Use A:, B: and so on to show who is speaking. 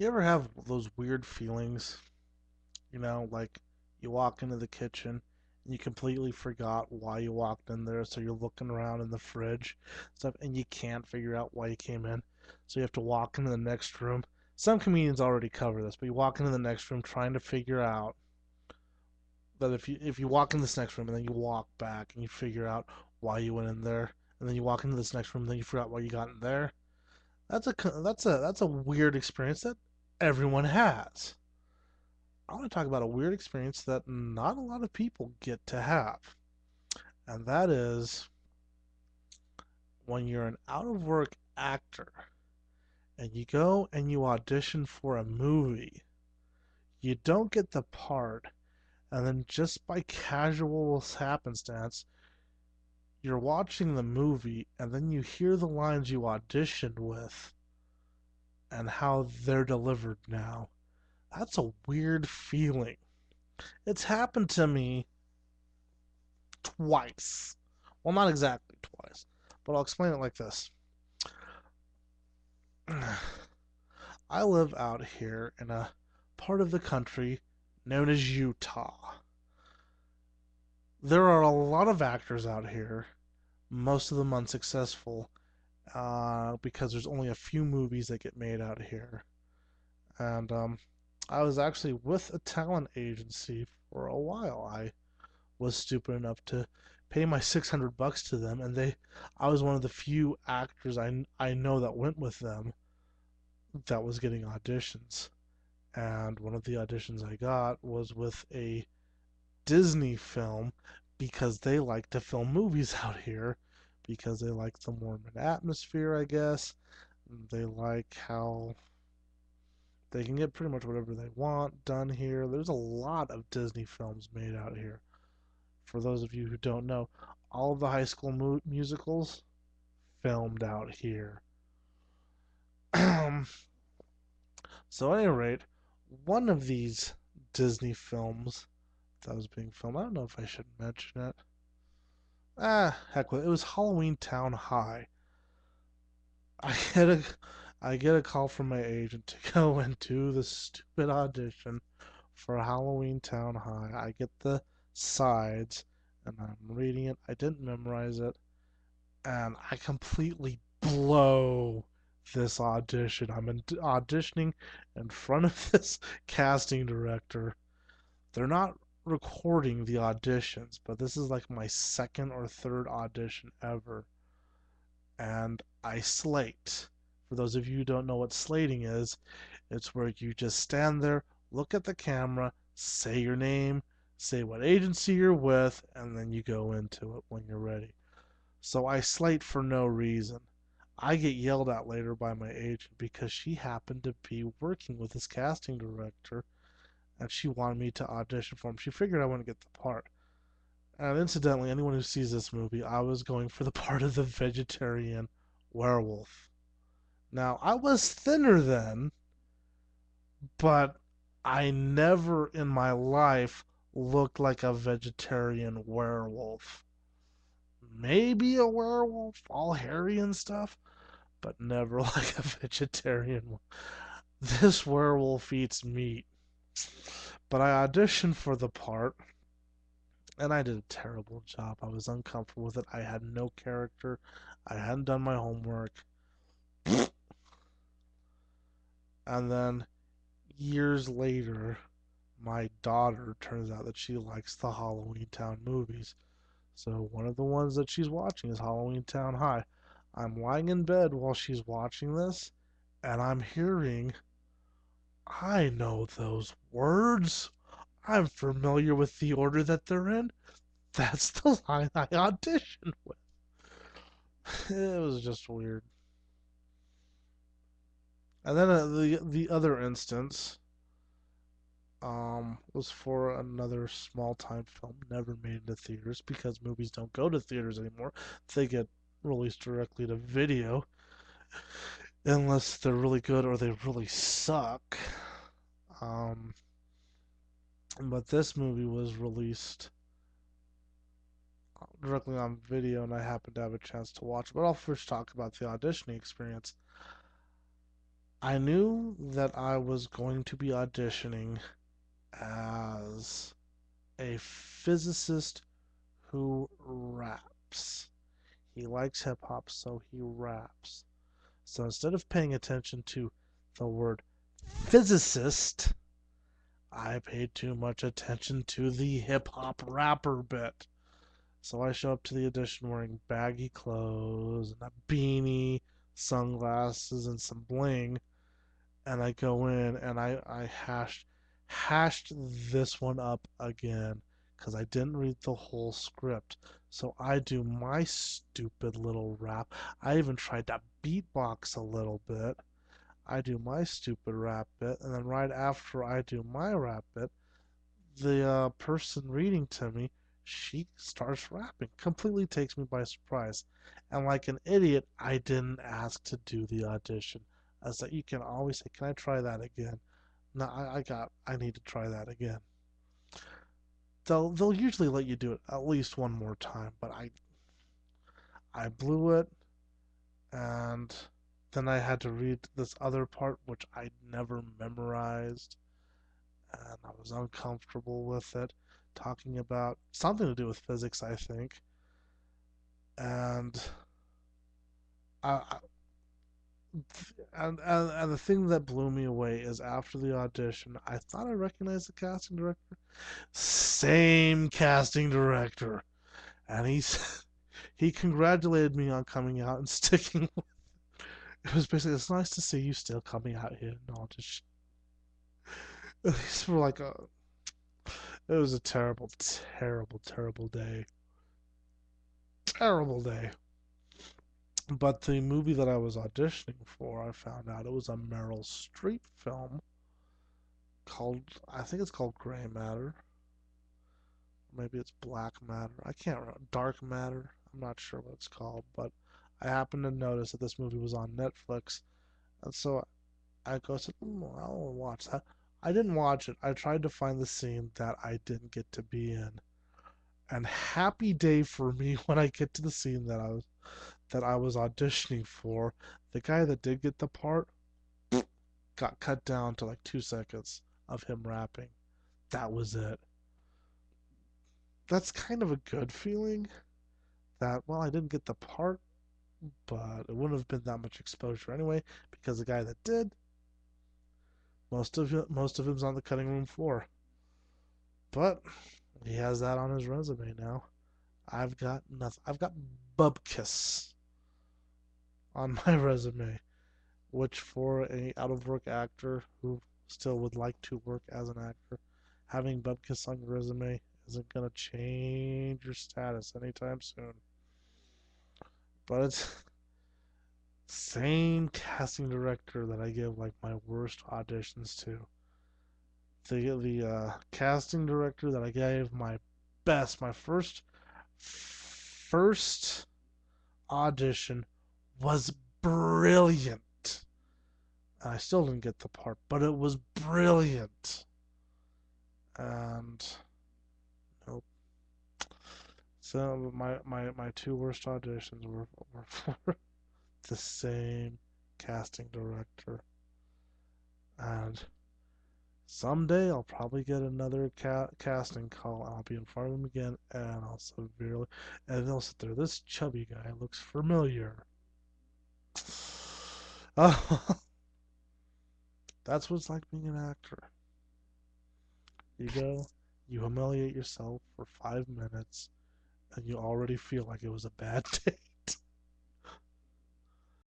A: You ever have those weird feelings, like you walk into the kitchen and you completely forgot why you walked in there, so you're looking around in the fridge stuff and you can't figure out why you came in. So you have to walk into the next room. Some comedians already cover this, but you walk into the next room trying to figure out that if you walk in this next room and then you walk back and you figure out why you went in there, and then you walk into this next room and then you forgot why you got in there. That's a weird experience that everyone has. I want to talk about a weird experience that not a lot of people get to have. And that is when you're an out of work actor and you go and you audition for a movie. You don't get the part, and then just by casual happenstance, you're watching the movie and then you hear the lines you auditioned with and how they're delivered now. That's a weird feeling. It's happened to me twice. Well, not exactly twice, but I'll explain it like this. I live out here in a part of the country known as Utah. There are a lot of actors out here, most of them unsuccessful, because there's only a few movies that get made out here. And I was actually with a talent agency for a while. I was stupid enough to pay my $600 to them, and I was one of the few actors I know that went with them that was getting auditions. And one of the auditions I got was with a Disney film because they like to film movies out here because they like the Mormon atmosphere, I guess. They like how they can get pretty much whatever they want done here. There's a lot of Disney films made out here. For those of you who don't know, all of the high school musicals filmed out here. So, at any rate, one of these Disney films that was being filmed, I don't know if I should mention it. Heck with it. It was Halloween Town High. I get a I get a call from my agent to go and do the stupid audition for Halloween Town High. I get the sides and I'm reading it. I didn't memorize it, and I completely blow this audition. Auditioning in front of this casting director. They're not recording the auditions, but this is like my second or third audition ever. And I slate. For those of you who don't know what slating is, it's where you just stand there, look at the camera, say your name, say what agency you're with, and then you go into it when you're ready. So I slate for no reason. I get yelled at later by my agent because she happened to be working with this casting director and she wanted me to audition for him. She figured I wouldn't get the part. And incidentally, anyone who sees this movie, I was going for the part of the vegetarian werewolf. Now, I was thinner then, but I never in my life looked like a vegetarian werewolf. Maybe a werewolf, all hairy and stuff, but never like a vegetarian one. This werewolf eats meat. But I auditioned for the part, and I did a terrible job. I was uncomfortable with it. I had no character. I hadn't done my homework. And then years later, my daughter turns out that she likes the Halloween Town movies. So one of the ones that she's watching is Halloween Town High. I'm lying in bed while she's watching this, and I'm hearing, I know those words. I'm familiar with the order that they're in. That's the line I auditioned with. It was just weird. And then the other instance was for another small time film never made into theaters because movies don't go to theaters anymore. They get released directly to video unless they're really good or they really suck. Um, but this movie was released directly on video, and I happened to have a chance to watch it. But I'll first talk about the auditioning experience. I knew that I was going to be auditioning as a physicist who raps. He likes hip hop, so he raps. So instead of paying attention to the word physicist, I paid too much attention to the hip hop rapper bit. So I show up to the audition wearing baggy clothes and a beanie, sunglasses, and some bling. And I go in and I hashed this one up again because I didn't read the whole script. So I do my stupid little rap. I even tried to beatbox a little bit. I do my stupid rap bit, and then right after I do my rap bit, the person reading to me, she starts rapping. Completely takes me by surprise. And like an idiot, I didn't ask to do the audition. I was like, you can always say, "Can I try that again?" No, I need to try that again. They'll usually let you do it at least one more time, but I blew it, and then I had to read this other part which I never memorized, and I was uncomfortable with it, talking about something to do with physics, I think. And I, and the thing that blew me away is after the audition, I thought I recognized the casting director. Same casting director, and he congratulated me on coming out and sticking. It was basically, it's nice to see you still coming out here and audition. These were like a, it was a terrible, terrible, terrible day. Terrible day. But the movie that I was auditioning for, I found out it was a Meryl Streep film called, I think it's called Gray Matter. Maybe it's Black Matter. I can't remember. Dark Matter. I'm not sure what it's called, but I happened to notice that this movie was on Netflix, and so I go, said, I'll watch that. I didn't watch it. I tried to find the scene that I didn't get to be in, and happy day for me when I get to the scene that I was auditioning for. The guy that did get the part got cut down to like 2 seconds of him rapping. That was it. That's kind of a good feeling that, well, I didn't get the part, but it wouldn't have been that much exposure anyway because the guy that did, most of him's on the cutting room floor. But he has that on his resume now. I've got nothing. I've got bubkiss on my resume, which for a out of work actor who still would like to work as an actor, having bubkiss on your resume isn't gonna change your status anytime soon. But it's same casting director that I give like my worst auditions to. The casting director that I gave my best, my first audition was brilliant. I still didn't get the part, but it was brilliant. And nope. So my two worst auditions were for the same casting director. And someday I'll probably get another casting call. I'll be in front of him again, and I'll severely, and they'll sit there. This chubby guy looks familiar. Oh, that's what it's like being an actor. You go, you humiliate yourself for 5 minutes, and you already feel like it was a bad day.